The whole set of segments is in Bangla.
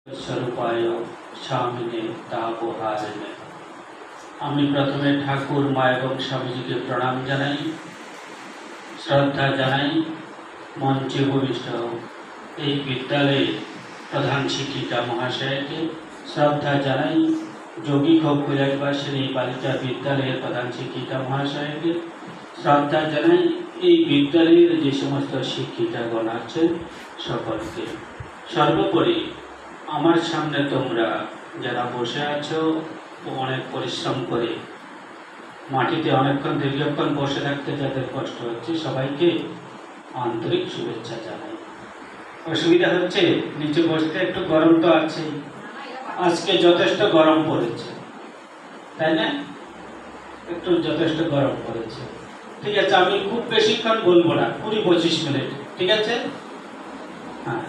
स्वरूपाय स्वामिने तापोहारिणे। আমি প্রথমে ঠাকুর মা এবং স্বামীজিকে প্রণাম জানাই, শ্রদ্ধা জানাই। মঞ্চে উপবিষ্ট এই বিদ্যালয়ের প্রধান শিক্ষিকা মহাশয়কে শ্রদ্ধা জানাই। যোগী খোপ কৈলাসবাসিনী বালিকা বিদ্যালয়ের প্রধান শিক্ষিকা মহাশয়কে শ্রদ্ধা জানাই। এই বিদ্যালয়ের যে সমস্ত শিক্ষিকাগণ আছেন সকলকে। সর্বোপরি আমার সামনে তোমরা যারা বসে আছো অনেক পরিশ্রম করে মাটিতে অনেকক্ষণ দীর্ঘক্ষণ বসে থাকতে যাদের কষ্ট হচ্ছে সবাইকে আন্তরিক শুভেচ্ছা জানাই। অসুবিধা হচ্ছে নিচে বসতে, একটু গরম তো আছে, আজকে যথেষ্ট গরম পড়েছে, তাই না? একটু যথেষ্ট গরম পড়েছে। ঠিক আছে, আমি খুব বেশিক্ষণ বলবো না, 20-25 মিনিট, ঠিক আছে? হ্যাঁ,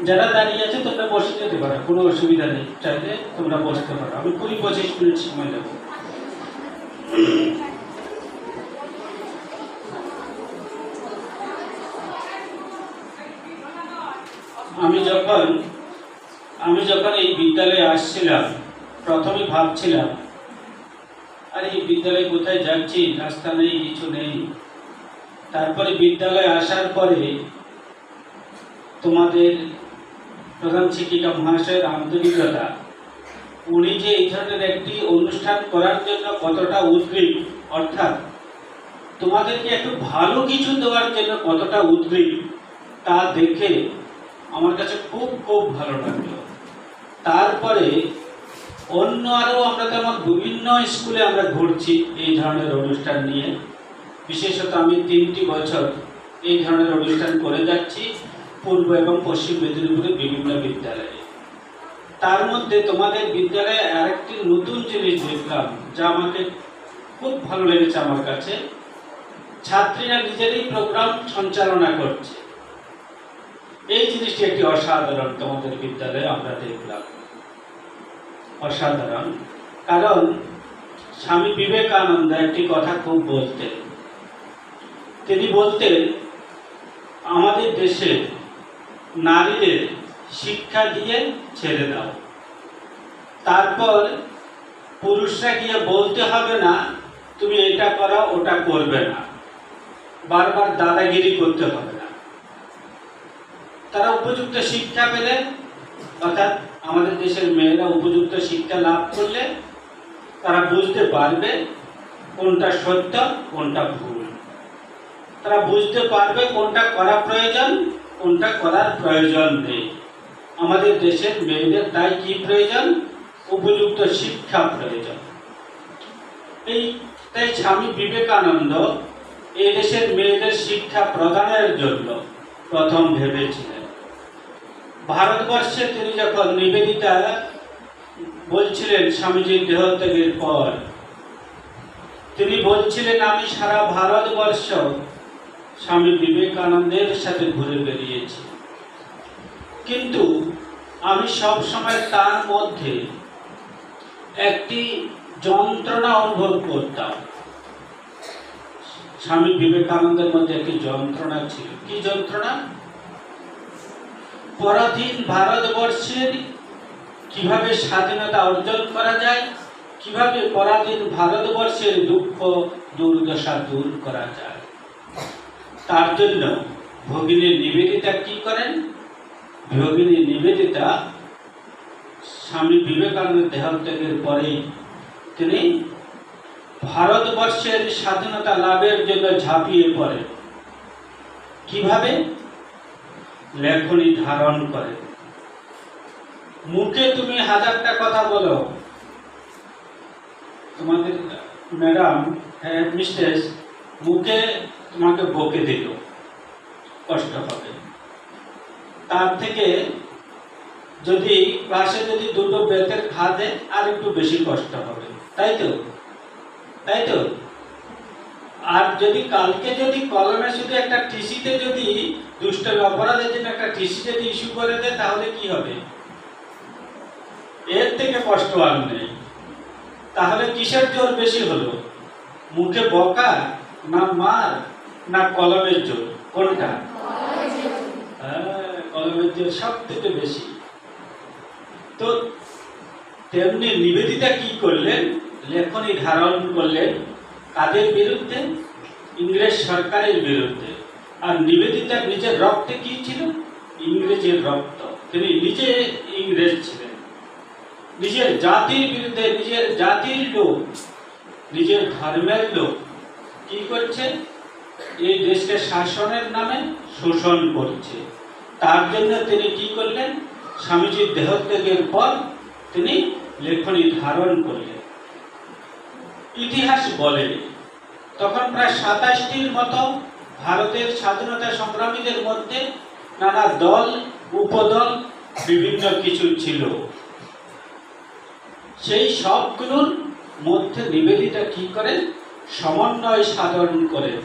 যারা দাঁড়িয়ে আছে তোমরা বসে যেতে পারো, কোনো অসুবিধা নেই, চাইলে তোমরা বসতে পারো। আমি 20-25 মিনিট সময় নেব। আমি যখন এই বিদ্যালয়ে আসছিলাম প্রথমে ভাবছিলাম আর এই বিদ্যালয়ে কোথায় যাচ্ছি, রাস্তা নেই, কিছু নেই। তারপরে বিদ্যালয়ে আসার পরে তোমাদের প্রধান শিক্ষিকা মহাশয়ের আন্তরিকতা, উনি যে এই ধরনের একটি অনুষ্ঠান করার জন্য কতটা উদ্গ্রীব, অর্থাৎ তোমাদেরকে একটু ভালো কিছু দেওয়ার জন্য কতটা উদ্গ্রীব, তা দেখে আমার কাছে খুব খুব ভালো লাগলো। তারপরে অন্য আরও আমরা তেমন বিভিন্ন স্কুলে আমরা ঘুরছি এই ধরনের অনুষ্ঠান নিয়ে। বিশেষত আমি 3টি বছর এই ধরনের অনুষ্ঠান করে যাচ্ছি পূর্ব এবং পশ্চিম মেদিনীপুরের বিভিন্ন বিদ্যালয়ে। তার মধ্যে তোমাদের বিদ্যালয়ে আরেকটি নতুন জিনিস দেখলাম যা আমাকে খুব ভালো লেগেছে। আমার কাছে ছাত্রীরা নিজেরই প্রোগ্রাম সঞ্চালনা করছে, এই জিনিসটি একটি অসাধারণ তোমাদের বিদ্যালয়ে আমরা দেখলাম, অসাধারণ। কারণ স্বামী বিবেকানন্দ একটি কথা খুব বলতেন। তিনি বলতেন আমাদের দেশে নারীদের শিক্ষা দিয়ে ছেড়ে দাও, তারপর পুরুষরা গিয়ে বলতে হবে না তুমি এটা করো ওটা করবে না, বারবার দাদাগিরি করতে হবে না। তারা উপযুক্ত শিক্ষা পেলে, অর্থাৎ আমাদের দেশের মেয়েরা উপযুক্ত শিক্ষা লাভ করলে তারা বুঝতে পারবে কোনটা সত্য কোনটা ভুল, তারা বুঝতে পারবে কোনটা করা প্রয়োজন কোনটা করার প্রয়োজন নেই। আমাদের দেশের মেয়েদের তাই কি প্রয়োজন? উপযুক্ত শিক্ষা প্রয়োজন। তাই স্বামী বিবেকানন্দ এই দেশের মেয়েদের শিক্ষা প্রদানের জন্য প্রথম ভেবেছিলেন। ভারতবর্ষে তিনি যখন নিবেদিতা বলছিলেন স্বামীজির দেহত্যাগের পর, তিনি বলছিলেন আমি সারা ভারতবর্ষ স্বামী বিবেকানন্দের সাথে ঘুরে বেরিয়েছি, কিন্তু আমি সব সময় তার মধ্যে একটি যন্ত্রণা অনুভব করতাম। স্বামী বিবেকানন্দের মধ্যে একটি যন্ত্রণা ছিল। কি যন্ত্রণা? পরাধীন ভারতবর্ষের কিভাবে স্বাধীনতা অর্জন করা যায়, কিভাবে পরাধীন ভারতবর্ষের দুঃখ দুর্দশা দূর করা যায়। তার জন্য ভগিনী নিবেদিতা কি করেন? ভগিনী নিবেদিতা স্বামী বিবেকানন্দের দেহত্যাগের পরে তিনি ভারতবর্ষের স্বাধীনতা লাভের জন্য ঝাঁপিয়ে পড়েন। কিভাবে? লেখনী ধারণ করে। মুখে তুমি 1000টা কথা বলো, তোমাদের ম্যাডাম মিস্ট্রেস মুখে তোমাকে বকে দিল, কষ্ট হবে। তার থেকে যদি ক্লাসে যদি 2টো বেতের খা দেয় আর একটু বেশি কষ্ট হবে, তাই তো? তাই তো? আর যদি কালকে যদি কলমে শুধু একটা টিসিতে যদি দুষ্টের অপরাধের জন্য একটা টিসি যদি ইস্যু করে দেয় তাহলে কি হবে? এর থেকে কষ্ট আর নেই। তাহলে কিসের জোর বেশি হলো? মুখে বকা না মার না কলমের জোর? কোনটা? কলমের জোর সব থেকে বেশি। তো তেমনি নিবেদিতা কি করলেন, লেখনী ধারণ করলেন কাদের বিরুদ্ধে? ইংরেজ সরকারের বিরুদ্ধে। আর নিবেদিতার নিজের রক্তে কি ছিল? ইংরেজের রক্ত। তিনি নিজে ইংরেজ ছিলেন। নিজের জাতির বিরুদ্ধে, নিজের জাতির লোক, নিজের ধর্মের লোক কি করছে? এই দেশকে শাসনের নামে শোষণ করছে। তার জন্য তিনি কি করলেন? স্বামীজির দেহত্যাগের পর তিনি লেখনী ধারণ করলেন। ইতিহাস বলে তখন প্রায় 27টির মতো ভারতের স্বাধীনতা সংগ্রামীদের মধ্যে নানা দল, উপদল, বিভিন্ন কিছু ছিল। সেই সবগুলোর মধ্যে নিবেদিতা কি করেন? সমন্বয় সাধন করেন।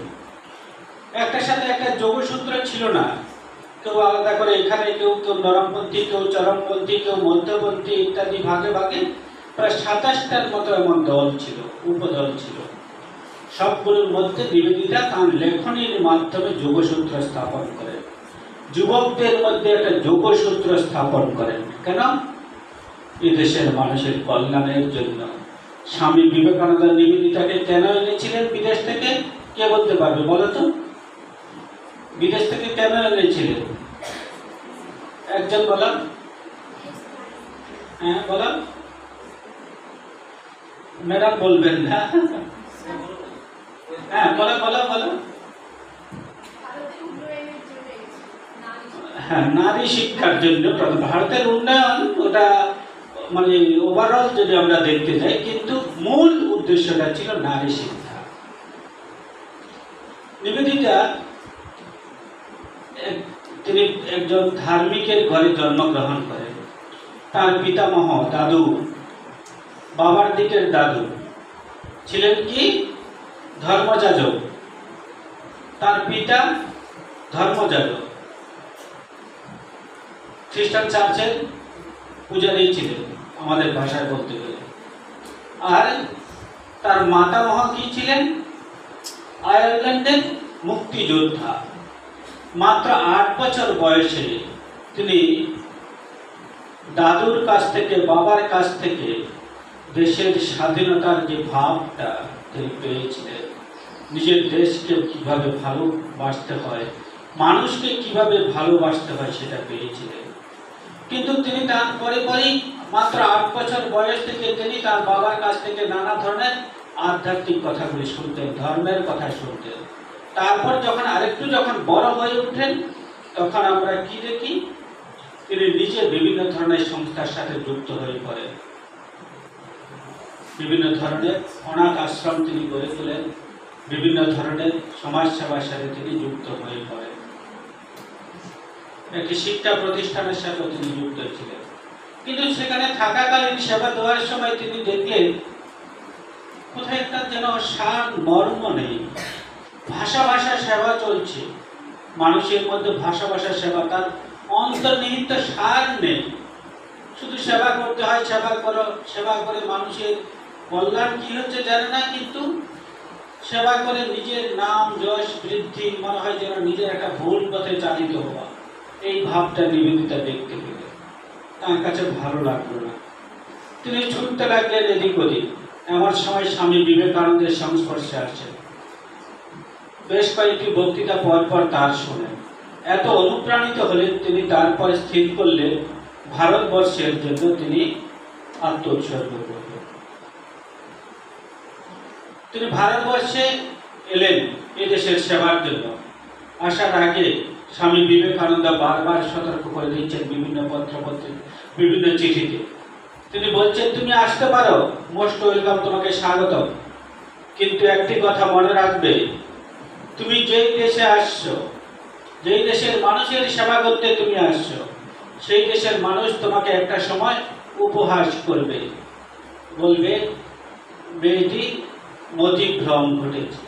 একটার সাথে একটা যোগসূত্র ছিল না। কেউ আলাদা করে এখানে, কেউ নরমপন্থী, কেউ চরমপন্থী, কেউ মধ্যপন্থী ইত্যাদি ভাগে ভাগে প্রায় 27টার মতো এমন দল ছিল, উপদল ছিল। সবগুলোর মধ্যে নিবেদিতা তাঁর লেখনীর মাধ্যমে যোগসূত্র স্থাপন করেন। যুবকদের মধ্যে একটা যোগসূত্র স্থাপন করেন। কেন? এদেশের মানুষের কল্যাণের জন্য। স্বামী বিবেকানন্দ নিবেদিতাকে কেন এনেছিলেন বিদেশ থেকে? কে বলতে পারবে বলো তো? বিদেশ থেকে কেন এনেছিলেন? একজন বলো। হ্যাঁ বলো। ম্যাডাম বলবেন না। হ্যাঁ বলো বলো বলো। হ্যাঁ, নারী শিক্ষার জন্য। ভারতের উন্নয়ন ওটা মানে ওভারঅল যদি আমরা দেখতে যাই, কিন্তু মূল উদ্দেশ্যটা ছিল নারী শিক্ষা। নিবেদিতা তিনি একজন ধার্মিকের ঘরে জন্মগ্রহণ করেন। তার পিতামহ, দাদু, বাবার দিকের দাদু ছিলেন কি? ধর্মযাজক। তার পিতা ধর্মযাজক, খ্রিস্টান চার্চের পূজারী ছিলেন আমাদের ভাষায় বলতে গেলে। আর তার মাতামহ কি ছিলেন? আয়ারল্যান্ডের মুক্তিযোদ্ধা। মাত্র 8 বছর বয়সে তিনি দাদুর কাছ থেকে, বাবার কাছ থেকে দেশের স্বাধীনতার যে ভাবটা তিনি পেয়েছিলেন, নিজের দেশকে কিভাবে ভালোবাসতে হয়, মানুষকে কিভাবে ভালোবাসতে হয় সেটা পেয়েছিলেন। কিন্তু তিনি তার পরে পরেই মাত্র 8 বছর বয়স থেকে তিনি তার বাবার কাছ থেকে নানা ধরনের আধ্যাত্মিক কথাগুলি শুনতেন, ধর্মের কথা শুনতেন। তারপর যখন বড় হয়ে উঠেন, তখন আমরা কি দেখি? তিনি নিজে বিভিন্ন ধরনের সংস্থার সাথে যুক্ত হয়ে পড়েন। বিভিন্ন ধরনের অনাথ আশ্রম তিনি গড়ে তোলেন, বিভিন্ন ধরনের সমাজ সেবার সাথে তিনি যুক্ত হয়ে পড়েন। একটি শিক্ষা প্রতিষ্ঠানের সাথে তিনি যুক্ত ছিলেন। কিন্তু সেখানে থাকাকালীন সেবা দেওয়ার সময় তিনি দেখলেন কোথায় একটা যেন সার মর্ম নেই। ভাষা ভাষা সেবা চলছে, মানুষের মধ্যে ভাষা ভাষা সেবা, তার অন্তর্নিহিত সার নেই। শুধু সেবা করতে হয়, সেবা করে মানুষের কল্যাণ কি হচ্ছে জানে না, কিন্তু সেবা করে নিজের নাম যশ বৃদ্ধি, মনে হয় যেন নিজের একটা ভুল পথে চালিত হওয়া। এই ভাবটা নিবেদিতা দেখতে পেলেন, তার কাছে ভালো লাগলো না। তিনি ছুটতে লাগলেন এদিক ওদিক। এমন সময় স্বামী বিবেকানন্দের সংস্পর্শে আসছেন। বেশ কয়েকটি বক্তৃতা পর তার শোনেন। এত অনুপ্রাণিত হলেন তিনি, তারপরে স্থির করলেন ভারতবর্ষের জন্য তিনি আত্মোৎসর্গ করবেন। তিনি ভারতবর্ষে এলেন এদেশের সেবার জন্য। আসার আগে স্বামী বিবেকানন্দ বারবার সতর্ক করে দিচ্ছেন বিভিন্ন পত্রপত্রিকা, বিভিন্ন চিঠিতে। তিনি বলছেন, তুমি আসতে পারো, মোস্ট ওয়েলকাম, তোমাকে স্বাগত, কিন্তু একটি কথা মনে রাখবে, তুমি যেই দেশে আসছো, যেই দেশের মানুষের সেবা করতে তুমি আসছো, সেই দেশের মানুষ তোমাকে একটা সময় উপহাস করবে, বলবে মেয়েটি মতিভ্রম ঘটেছে।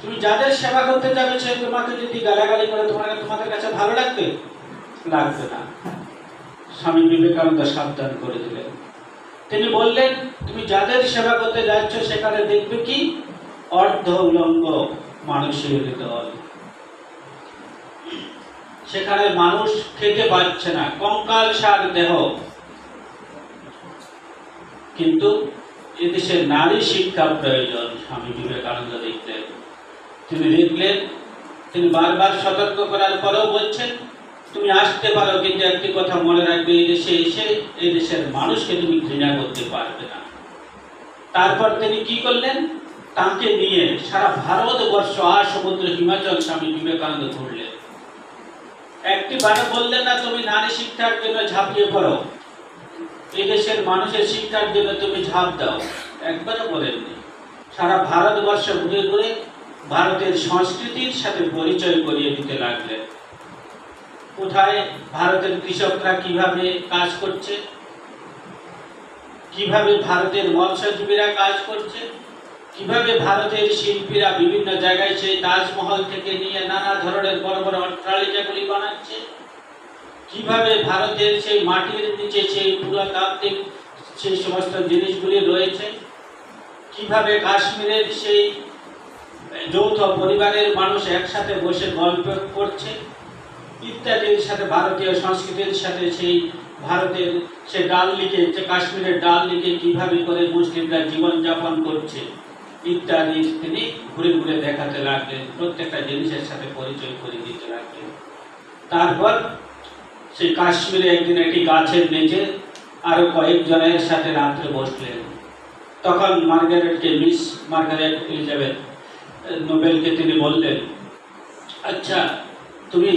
তুমি যাদের সেবা করতে যাবে সে তোমাকে যদি গালাগালি করে, তোমাদের কাছে ভালো লাগবে? লাগবে না। স্বামী বিবেকানন্দ সাবধান করে দিলেন। তিনি বললেন, তুমি যাদের সেবা করতে যাচ্ছ সেখানে দেখবে কি? অর্ধ উলঙ্গ মানুষের দল। সেখানে মানুষ খেতে পাচ্ছে না, কঙ্কালসার দেহ, কিন্তু এদেশে নারী শিক্ষা প্রয়োজন স্বামী বিবেকানন্দ দেখলেন। তিনি বারবার সতর্ক করার পরেও বলছেন, তুমি আসতে পারো, কিন্তু একটি কথা মনে রাখবে, এই দেশে এসে এই দেশের মানুষকে তুমি ঘৃণা করতে পারবে না। তারপর তিনি কি করলেন, তাকে নিয়ে সারা ভারতবর্ষ আর সমুদ্র হিমাচল স্বামী বিবেকানন্দ ঘুরলেন। একটি বারে বললেন না তুমি নারী শিক্ষার জন্য ঝাঁপিয়ে পড়ো, এই দেশের মানুষের শিক্ষার জন্য তুমি ঝাঁপ দাও, একবারও বলেননি। সারা ভারতবর্ষ ঘুরে ঘুরে ভারতের সংস্কৃতির সাথে পরিচয় করিয়ে দিতে লাগলেন। কোথায় ভারতের কৃষকরা কিভাবে কাজ করছে, কিভাবে ভারতের মৎস্যজীবীরা কাজ করছে, কিভাবে ভারতের শিল্পীরা বিভিন্ন জায়গায় সেই তাজমহল থেকে নিয়ে নানা ধরনের বড় বড় অট্টালিকাগুলি বানাচ্ছে, কিভাবে ভারতের সেই মাটির নিচে সেই পুরাতাত্ত্বিক সেই সমস্ত জিনিসগুলি রয়েছে, কিভাবে কাশ্মীরের সেই যৌথ পরিবারের মানুষ একসাথে বসে গল্প করছে ইত্যাদির সাথে ভারতীয় সংস্কৃতির সাথে সেই ভারতের সে ডাল লিখে কাশ্মীরের ডাল লিখে কিভাবে করে মুসলিমরা জীবনযাপন করছে ইত্যাদি তিনি ঘুরে ঘুরে দেখাতে লাগলেন, প্রত্যেকটা জিনিসের সাথে পরিচয় করে দিতে লাগলেন। তারপর সেই কাশ্মীরে একদিন একটি গাছের নিচে আরো কয়েকজনের সাথে রাত্রে বসলেন। তখন মিস মার্গারেট এলিজাবেথ নোবেলকে তিনি বললেন, আচ্ছা তুমি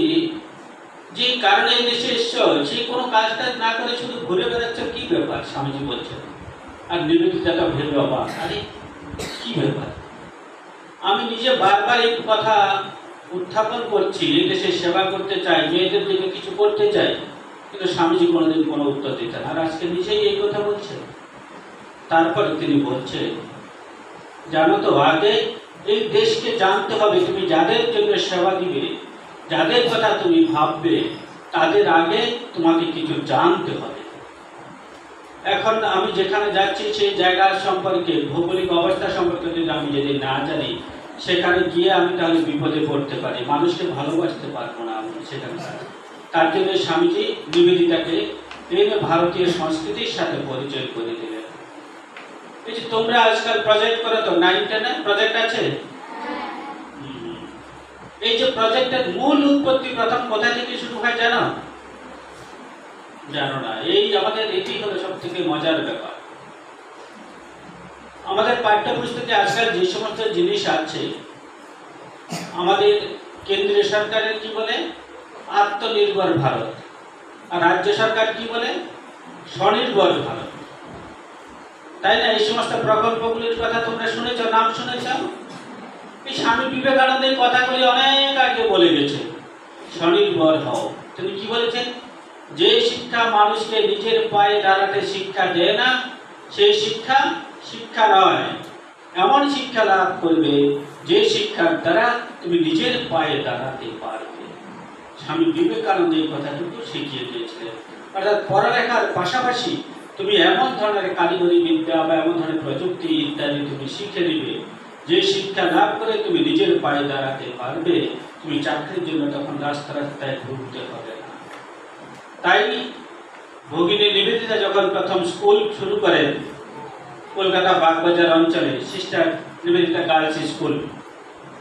যে কারণে এই দেশে এসছো সেই কোনো কাজটা না করে শুধু ঘুরে বেড়াচ্ছ, কি ব্যাপার? স্বামীজি বলছেন। আর নিবেদিতাটা ভেবে অবাক, আরে কি ব্যাপার? আমি নিজে বারবার এই কথা উত্থাপন করছি, এই দেশে সেবা করতে চাই, মেয়েদের জন্য কিছু করতে চাই, কিন্তু স্বামীজি কোনোদিন কোনো উত্তর দিতেন। আর আজকে নিজেই এই কথা বলছেন। তারপরে তিনি বলছেন, জানো তো, আগে এই দেশকে জানতে হবে, তুমি যাদের জন্য সেবা দিবে, যাদের কথা তুমি ভাববে, তাদের আগে তোমাকে কিছু জানতে হবে। এখন আমি যেখানে যাচ্ছি সেই জায়গার সম্পর্কে, ভৌগোলিক অবস্থা সম্পর্কে যদি আমি যদি না জানি, সেখানে গিয়ে আমি তাহলে বিপদে পড়তে পারি, মানুষকে ভালোবাসতে পারবো না আমি সেখানে। তার জন্য স্বামীজি নিবেদিতাকে ভারতীয় সংস্কৃতির সাথে পরিচয় করে দিলেন। এই যে তোমরা আজকাল প্রজেক্ট করো, তো 9-10 প্রজেক্ট আছে, এই যে প্রজেক্টের মূল উৎপত্তি প্রথম কোথা থেকে শুরু হয় জানো? জানো না। এই আমাদের এটি হলো সব থেকে মজার ব্যাপার। আমাদের পাঠ্যপুস্তকে আজকাল যে সমস্ত জিনিস আছে, আমাদের কেন্দ্রীয় সরকারের কি বলে আত্মনির্ভর ভারত, আর রাজ্য সরকার কি বলে স্বনির্ভর ভারত, তাই না? এই সমস্ত প্রকল্পগুলির কথা তোমরা শুনেছ, নাম শুনেছ। এই স্বামী বিবেকানন্দের কথাগুলি অনেক আগে বলে গেছে, স্বনির্ভর হও। তিনি কি বলেছেন? যে শিক্ষা মানুষকে নিজের পায়ে দাঁড়াতে শিক্ষা দেয় না, সেই শিক্ষা শিক্ষা নয়। এমন শিক্ষা লাভ করবে যে শিক্ষার দ্বারা তুমি নিজের পায়ে দাঁড়াতে পারবে। স্বামী বিবেকানন্দ এই কথাটুকু শিখিয়ে দিয়েছিলেন। অর্থাৎ পড়ালেখার পাশাপাশি তুমি এমন ধরনের কারিগরি বিদ্যা বা এমন ধরনের প্রযুক্তি ইত্যাদি তুমি শিখে নিবে, যে শিক্ষা লাভ করে তুমি নিজের পায়ে দাঁড়াতে পারবে, তুমি চাকরির জন্য তখন রাস্তায় ঘুরতে হবে না। তাই ভগিনী নিবেদিতা যখন প্রথম স্কুল শুরু করেন কলকাতা বাগবাজার অঞ্চলে, সিস্টার নিবেদিতা গার্লস স্কুল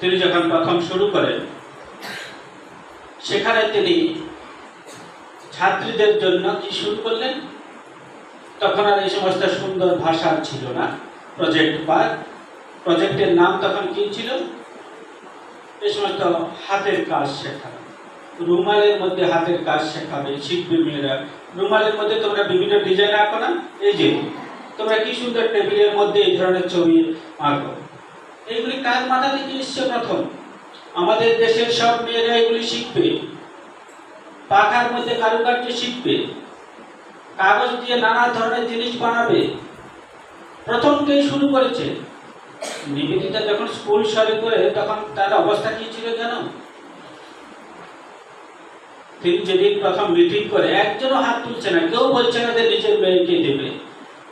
তিনি যখন প্রথম শুরু করেন, সেখানে তিনি ছাত্রীদের জন্য কি শুরু করলেন? তখন আর এই সমস্ত সুন্দর ভাষা ছিল না, প্রজেক্ট পার্ক। প্রজেক্টের নাম তখন কি ছিল? এই সমস্ত হাতের কাজ শেখানো, রুমালের মধ্যে হাতের কাজ শেখাবে, শিখবে মেয়েরা। রুমালের মধ্যে তোমরা বিভিন্ন ডিজাইন আঁকো না, এই যে তোমরা কি সুন্দর টেবিলের মধ্যে এই ধরনের ছবি আঁকো, এইগুলি কার মাথা থেকে এসছে? প্রথম আমাদের দেশের সব মেয়েরা এগুলি শিখবে, পাখার মধ্যে কারুকার্য শিখবে, কাগজ দিয়ে নানা ধরনের জিনিস বানাবে। প্রথম কে শুরু করেছে? নিবেদিতা যখন স্কুল শুরু করে তখন তার অবস্থা কি ছিল জানো? তিনি যেদিন প্রথম মিটিং করে একজনও হাত তুলছে না, কেউ বলছে না যে নিজের মেয়েকে দেবে।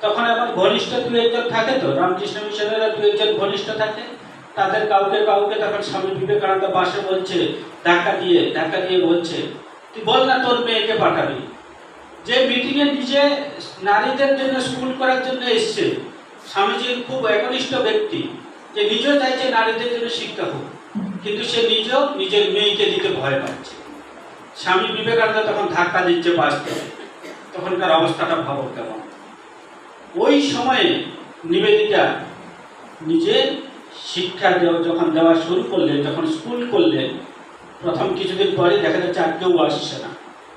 তখন এমন ঘনিষ্ঠ দু একজন থাকে, তো রামকৃষ্ণ মিশনেরা দু একজন ঘনিষ্ঠ থাকে, তাদের কাউকে তখন স্বামী বিবেকানন্দ পাশে বলছে, ধাক্কা দিয়ে বলছে, তুই বল না তোর মেয়েকে পাঠাবি। যে মিটিংয়ে নিজে নারীদের জন্য স্কুল করার জন্য এসছে, স্বামীজির খুব একনিষ্ঠ ব্যক্তি, যে নিজেও চাইছে নারীদের জন্য শিক্ষা হোক, কিন্তু সে নিজেও নিজের মেয়েকে দিতে ভয় পাচ্ছে। স্বামী বিবেকানন্দ তখন ধাক্কা দিচ্ছে বাস থেকে, তখনকার অবস্থাটা ভাবো কেমন। ওই সময়ে নিবেদিতা নিজে শিক্ষা যখন দেওয়া শুরু করলেন, যখন স্কুল করলেন, প্রথম কিছুদিন পরে দেখা যাচ্ছে আর কেউ আসছে না।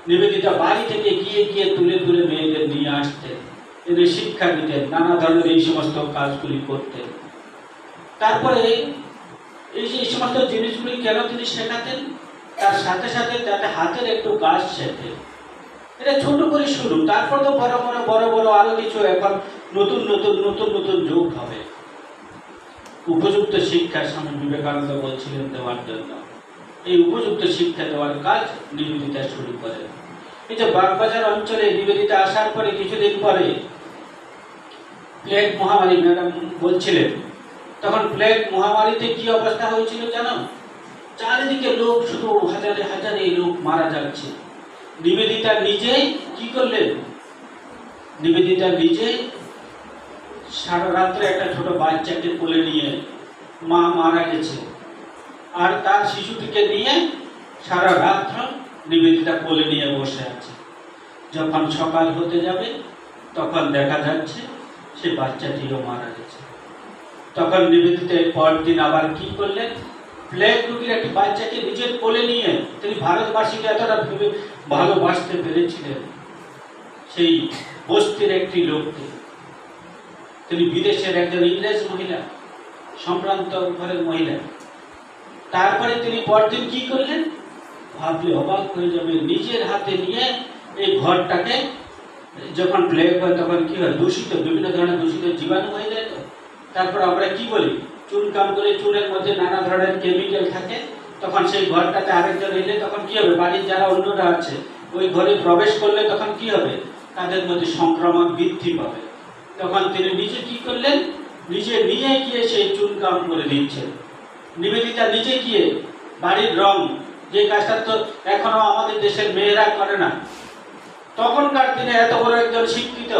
নিবেদিতা বাড়ি থেকে গিয়ে গিয়ে তুলে তুলে মেয়েদের নিয়ে আসতেন, এদের শিক্ষা দিতেন, নানা ধরনের এই সমস্ত কাজগুলি করতেন। তারপরে এই যে এই সমস্ত জিনিসগুলি কেন তিনি শেখাতেন, তার সাথে সাথে তাতে হাতের একটু কাজ শেখে। এটা ছোট করে শুরু, তারপর তো বড় বড় বড় বড় আরো কিছু এখন নতুন নতুন নতুন নতুন যুগ হবে। উপযুক্ত শিক্ষা স্বামী বিবেকানন্দ বলছিলেন দেওয়ার জন্য। এই উপযুক্ত শিক্ষা দেওয়ার কাজ নিবেদিতা শুরু করেন। এই যে বাগবাজার অঞ্চলে নিবেদিতা আসার পরে কিছুদিন পরে প্লেগ মহামারী, ম্যাডাম বলছিলেন, তখন প্লেগ মহামারীতে কি অবস্থা হয়েছিল জানো? চারিদিকে লোক, শুধু হাজারে হাজারে লোক মারা যাচ্ছে। নিবেদিতা নিজে কি করলেন? নিবেদিতা নিজে সারা রাত্রে একটা ছোট বাচ্চাকে কোলে নিয়ে, মা মারা গেছে, আর তার শিশুটিকে নিয়ে সারা রাত্র নিবেদিতা কোলে নিয়ে বসে আছে। যখন সকাল হতে যাবে তখন দেখা যাচ্ছে সে বাচ্চাটিও মারা গেছে। তখন নিবেদিতা পরদিন আবার কি করলেন? প্লেগ রোগীর একটি বাচ্চাকে নিজের কোলে নিয়ে তিনি ভারতবাসীকে এতটা ভালোবাসতে পেরেছিলেন। সেই বস্তির একটি লোককে, তিনি বিদেশের একজন ইংরেজ মহিলা, সম্ভ্রান্ত ঘরের মহিলা। তারপরে তিনি পরদিন কি করলেন? ভাবলে অবাক হয়ে যাবে, নিজের হাতে নিয়ে এই ঘরটাকে, যখন প্লেগ হয় তখন কি হয়, দূষিত, বিভিন্ন ধরনের দূষিত জীবাণু হয়ে যায়। তো তারপর আমরা কি বলি, চুন কাম করে, চুনের মধ্যে নানা ধরনের কেমিক্যাল থাকে, তখন সেই ঘরটাতে আরেকজন এলে তখন কি হবে, বাড়ির যারা অন্যরা আছে ওই ঘরে প্রবেশ করলে তখন কি হবে, তাদের মধ্যে সংক্রমণ বৃদ্ধি পাবে। তখন তিনি নিজে কি করলেন? নিজে নিয়ে গিয়ে সেই চুন কাম করে দিচ্ছেন। নিবেদিতা নিজে গিয়ে বাড়ির রং, যে কাজটা তো এখনো আমাদের দেশের মেয়েরা করে না, তখনকার দিনে এত বড় একজন শিক্ষিত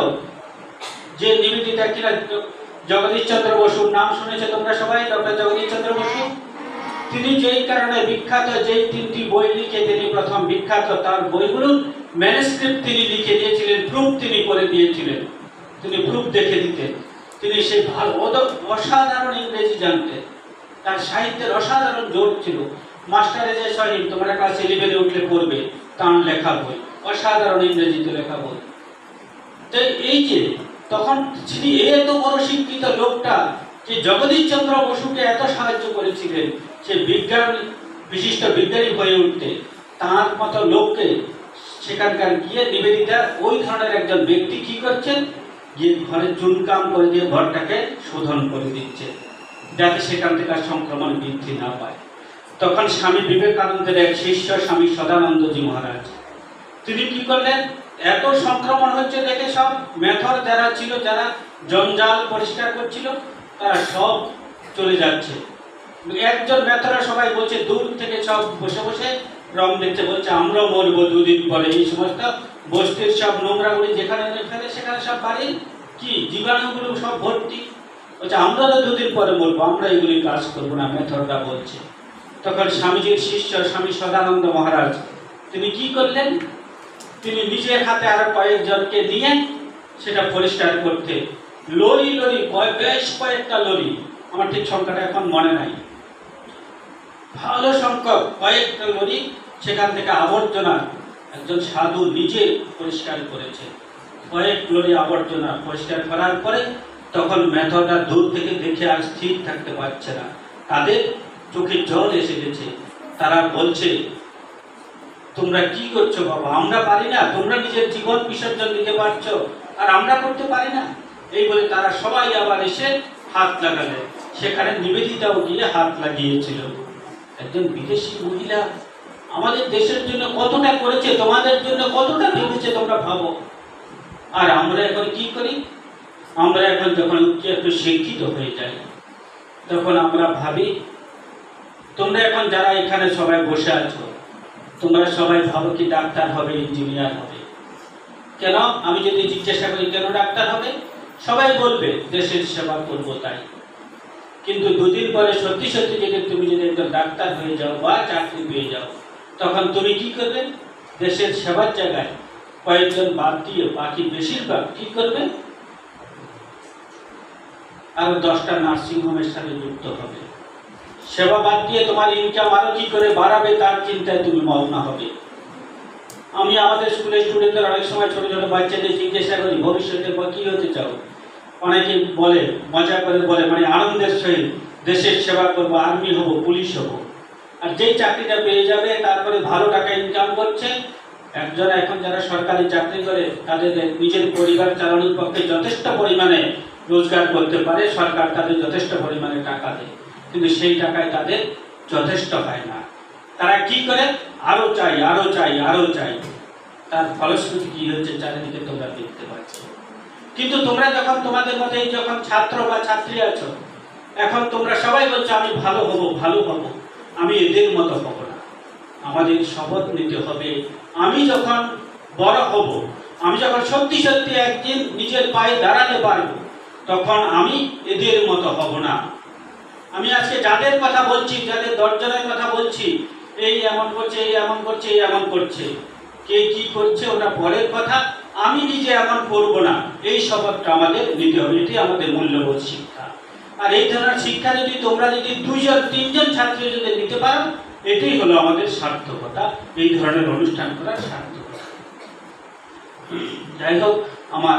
যে নিবেদিতা, কিনা জগদীশ চন্দ্র বসুর নাম শুনেছে তোমরা সবাই, ডক্টর জগদীশ চন্দ্র বসু। তিনি যেই কারণে বিখ্যাত, যেই 3টি বই লিখে তিনি প্রথম বিখ্যাত, তার বইগুলোর ম্যানুস্ক্রিপ্ট তিনি লিখে দিয়েছিলেন, প্রুফ তিনি করে দিয়েছিলেন, তিনি প্রুফ দেখে দিতেন। তিনি সেই ভালো অসাধারণ ইংরেজি জানতেন, তার সাহিত্যের অসাধারণ জোর ছিল। মাস্টারে যে সহিম তোমরা ক্লাস 11-এ উঠলে পড়বে, তার লেখা বই, অসাধারণ ইংরেজিতে লেখা বই। তো এই যে তখন তিনি এত বড় শিক্ষিত লোকটা, যে জগদীশ চন্দ্র বসুকে এত সাহায্য করেছিলেন সে বিজ্ঞান, বিশিষ্ট বিজ্ঞানী হয়ে উঠতে, তার মতো লোককে সেখানকার গিয়ে নিবেদিতা ওই ধরনের একজন ব্যক্তি কি করছেন, গিয়ে ঘরে চুনকাম করে দিয়ে ঘরটাকে শোধন করে দিচ্ছে, যাতে সেখান থেকে সংক্রমণ বৃদ্ধি না পায়। তখন স্বামী বিবেকানন্দের এক শিষ্য স্বামী সদানন্দজি মহারাজ, তিনি কি করলেন? এত সংক্রমণ হচ্ছে দেখে সব মেথর যারা ছিল, যারা জঞ্জাল পরিষ্কার করছিল, তারা সব চলে যাচ্ছে। একজন মেথরা সবাই বলছে, দূর থেকে সব বসে বসে রং দেখতে, বলছে আমরা মরবো 2 দিন পরে। এই সমস্ত বস্তির সব নোংরাগুলি যেখানে ফেলে সেখানে সব বাড়ির কি জীবাণুগুলো সব ভর্তি, বলছে আমরা তো 2 দিন পরে মরবো, আমরা এগুলি কাজ করবো না, মেথরটা বলছে। তখন স্বামীজির শিষ্য স্বামী সদানন্দ মহারাজ তিনি কি করলেন? তিনি নিজের হাতে আরো কয়েকজনকে নিয়ে সেটা পরিষ্কার করতে লরি লরি, বেশ কয়েকটা লরি, আমার ঠিক সংখ্যাটা এখন মনে নাই, ভালো সংখ্যক কয়েকটা লরি সেখান থেকে আবর্জনা একজন সাধু নিজে পরিষ্কার করেছে। কয়েক লরি আবর্জনা পরিষ্কার করার পরে তখন মেথরটা দূর থেকে দেখে আর স্থির থাকতে পারছে না, তাদের চোখে জল এসে গেছে। তারা বলছে, তোমরা কি করছো বাবা, আমরা পারি না, তোমরা নিজের জীবন বিসর্জন দিতে পারছো আর আমরা করতে পারি না। এই বলে তারা সবাই আবার এসে হাত লাগালেন। সেখানে নিবেদিতাও গিয়ে হাত লাগিয়েছিল। একজন বিদেশি মহিলা আমাদের দেশের জন্য কতটা করেছে, তোমাদের জন্য কতটা ভেবেছে তোমরা ভাবো। আর আমরা এখন কি করি? আমরা এখন যখন একটু শিক্ষিত হয়ে যাই, তখন আমরা ভাবি, তোমরা এখন যারা এখানে সবাই বসে আছো, তোমরা সবাই ভাবো কি ডাক্তার হবে, ইঞ্জিনিয়ার হবে। কেন? আমি যদি জিজ্ঞাসা করি কেন ডাক্তার হবে, সবাই বলবে দেশের সেবা করব তাই। কিন্তু দুদিন পরে সত্যি সত্যি যদি তুমি যদি একজন ডাক্তার হয়ে যাও বা চাকরি পেয়ে যাও, তখন তুমি কি করবে? দেশের সেবার জায়গায় কয়েকজন বাদ দিয়ে বাকি বেশিরভাগ কি করবে? আরো 10টা নার্সিং হোমের সাথে যুক্ত হবে। সেবা বাদ দিয়ে তোমার ইনকাম আরো কি করে বাড়াবে তার চিন্তায় তুমি মগ্ন হবে। আমি আমাদের স্কুলের স্টুডেন্টদের অনেক সময় ছোট ছোট বাচ্চাদের জিজ্ঞাসা করি ভবিষ্যতে কি হতে চাও? অনেকে বলে, মজা করে বলে, মানে আনন্দের সহিত দেশের সেবা করবো, আর্মি হব, পুলিশ হব। আর যেই চাকরিটা পেয়ে যাবে তারপরে ভালো টাকা ইনকাম করছে। একজন এখন যারা সরকারি চাকরি করে তাদের নিজের পরিবার চালানোর পক্ষে যথেষ্ট পরিমাণে রোজগার করতে পারে, সরকার তাদের যথেষ্ট পরিমাণে টাকা দেয়, কিন্তু সেই টাকায় তাদের যথেষ্ট হয় না। তারা কি করে? আরো চাই, আরো চাই, আরো চাই। তার ফলশ্রুতি কি হচ্ছে চারিদিকে তোমরা দেখতে পাচ্ছ। কিন্তু তোমরা যখন তোমাদের মধ্যে যখন ছাত্র বা ছাত্রী আছো, এখন তোমরা সবাই বলছো আমি ভালো হব, ভালো হব, আমি এদের মতো হব না। আমাদের শপথ নিতে হবে, আমি যখন বড় হব, আমি যখন সত্যি সত্যি একদিন নিজের পায়ে দাঁড়াতে পারব, তখন আমি এদের মতো হব না। আমি আজকে যাদের কথা বলছি, যাদের দর্জনের কথা বলছি, এই এমন করছে, এই এমন করছে, এই এমন করছে, কে কি করছে ওটা পরের কথা, আমি নিজে এমন করব না, এই শপথটা আমাদের নিতে হবে। এটি আমাদের মূল্যবোধ শিক্ষা। আর এই ধরনের শিক্ষা যদি তোমরা যদি 2-3 ছাত্রী যদি নিতে পারো, এটাই হলো আমাদের সার্থকতা, এই ধরনের অনুষ্ঠান করার সার্থকতা। যাই হোক, আমার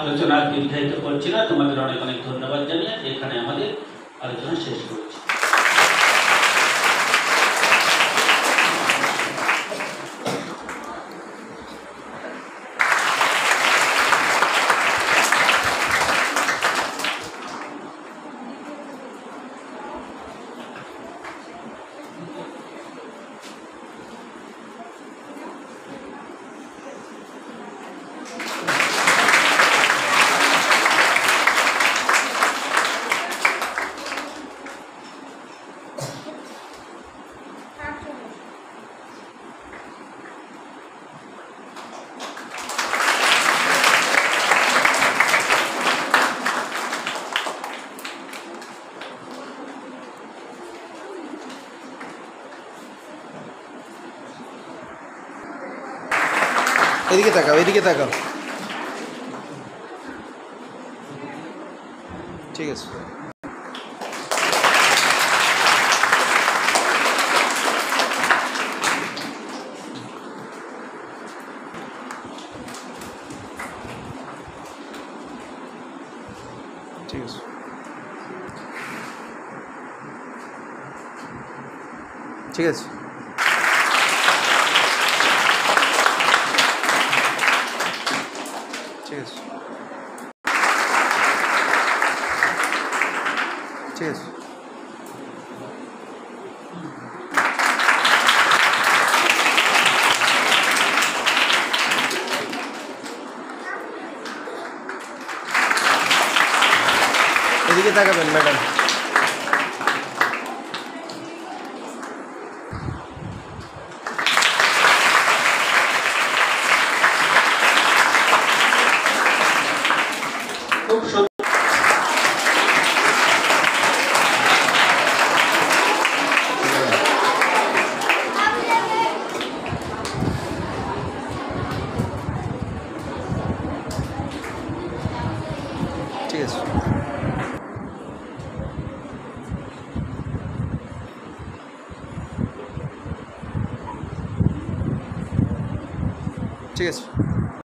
আলোচনা দীর্ঘায়িত করছি না, তোমাদের অনেক অনেক ধন্যবাদ জানিয়ে এখানে আমাদের আলোচনা শেষ করছি। এদিকে তাকাও, এদিকে তাকাও। ঠিক আছে। ঠিক আছে। ঠিক আছে। ঠিক আছে। ঠিক আছে। এদিকে তাকাবেন ম্যাডাম। খুব সুন্দর। ঠিক আছে। ঠিক আছে।